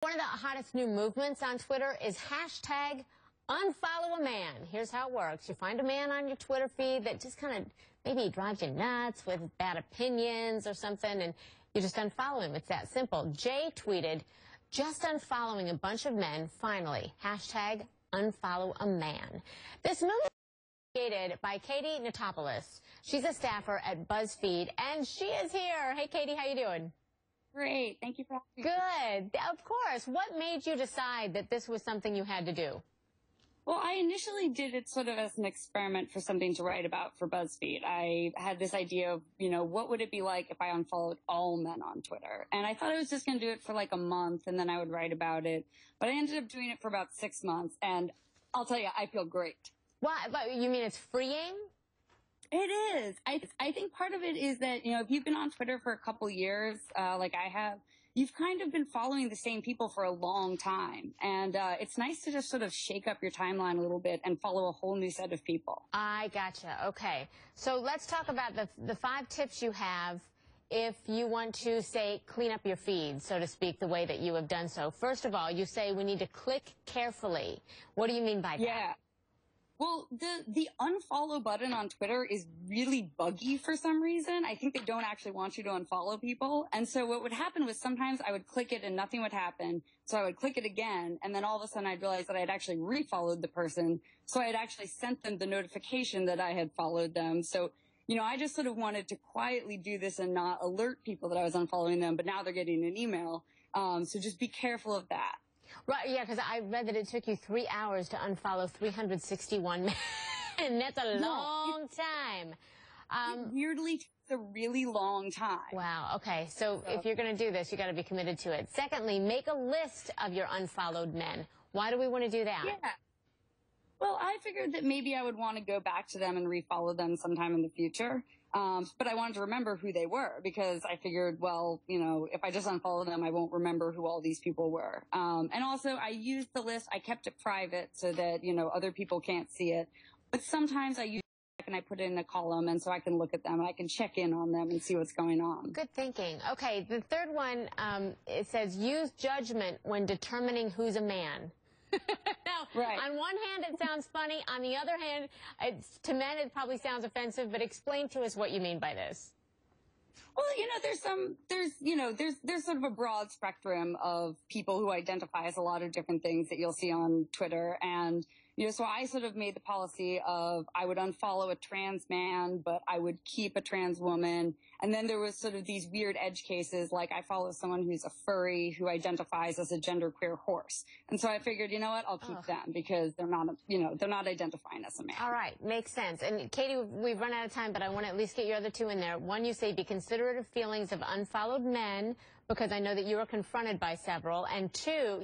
One of the hottest new movements on Twitter is hashtag unfollow a man. Here's how it works. You find a man on your Twitter feed that just kind of maybe drives you nuts with bad opinions or something, and you just unfollow him. It's that simple. Jay tweeted, just unfollowing a bunch of men, finally. Hashtag unfollow a man. This movement was created by Katie Natopoulos. She's a staffer at BuzzFeed, and she is here. Hey, Katie, how you doing? Great. Thank you for having me. Good. Of course. What made you decide that this was something you had to do? Well, I initially did it sort of as an experiment for something to write about for BuzzFeed. I had this idea of, what would it be like if I unfollowed all men on Twitter? And I thought I was just going to do it for like a month and then I would write about it. But I ended up doing it for about 6 months. And I'll tell you, I feel great. What? But you mean it's freeing? It is. I think part of it is that, if you've been on Twitter for a couple years, like I have, you've kind of been following the same people for a long time. And it's nice to just sort of shake up your timeline a little bit and follow a whole new set of people. I gotcha. Okay. So let's talk about the 5 tips you have if you want to, say, clean up your feed, so to speak, the way that you have done so. First of all, you say we need to click carefully. What do you mean by that? Yeah. Well, the unfollow button on Twitter is really buggy for some reason. I think they don't actually want you to unfollow people. And so what would happen was sometimes I would click it and nothing would happen. So I would click it again. And then all of a sudden I'd realize that I had actually refollowed the person. So I had actually sent them the notification that I had followed them. So, I just sort of wanted to quietly do this and not alert people that I was unfollowing them. But now they're getting an email. So just be careful of that. Right, yeah, because I read that it took you 3 hours to unfollow 361 men, and that's a long time. It weirdly takes a really long time. Wow, okay, so if you're going to do this, you got to be committed to it. Secondly, make a list of your unfollowed men. Why do we want to do that? Yeah. Well, I figured that maybe I would want to go back to them and refollow them sometime in the future. But I wanted to remember who they were because I figured, well, if I just unfollow them, I won't remember who all these people were. And also I used the list. I kept it private so that, other people can't see it. But sometimes I use it and I put it in a column and so I can look at them and I can check in on them and see what's going on. Good thinking. Okay. The third one, it says use judgment when determining who's a man. Now, right. On one hand, it sounds funny. On the other hand, to men, it probably sounds offensive. But explain to us what you mean by this. Well, there's sort of a broad spectrum of people who identify as a lot of different things that you'll see on Twitter. And, so I sort of made the policy of I would unfollow a trans man, but I would keep a trans woman. And then there was sort of these weird edge cases, like I follow someone who's a furry who identifies as a genderqueer horse. And so I figured, I'll keep them because they're not identifying as a man. All right. Makes sense. And Katie, we've run out of time, but I want to at least get your other 2 in there. One, you say be considerate of feelings of unfollowed men, because I know that you were confronted by several. And 2,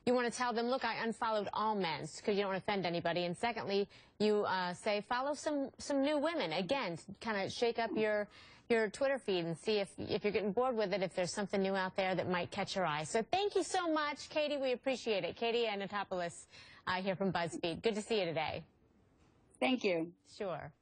you want to tell them, look, I unfollowed all men, because you don't want to offend anybody. And secondly, you say follow some new women. Again, kind of shake up your Twitter feed and see if you're getting bored with it, if there's something new out there that might catch your eye. So thank you so much, Katie. We appreciate it. Katie Natopoulos here from BuzzFeed. Good to see you today. Thank you. Sure.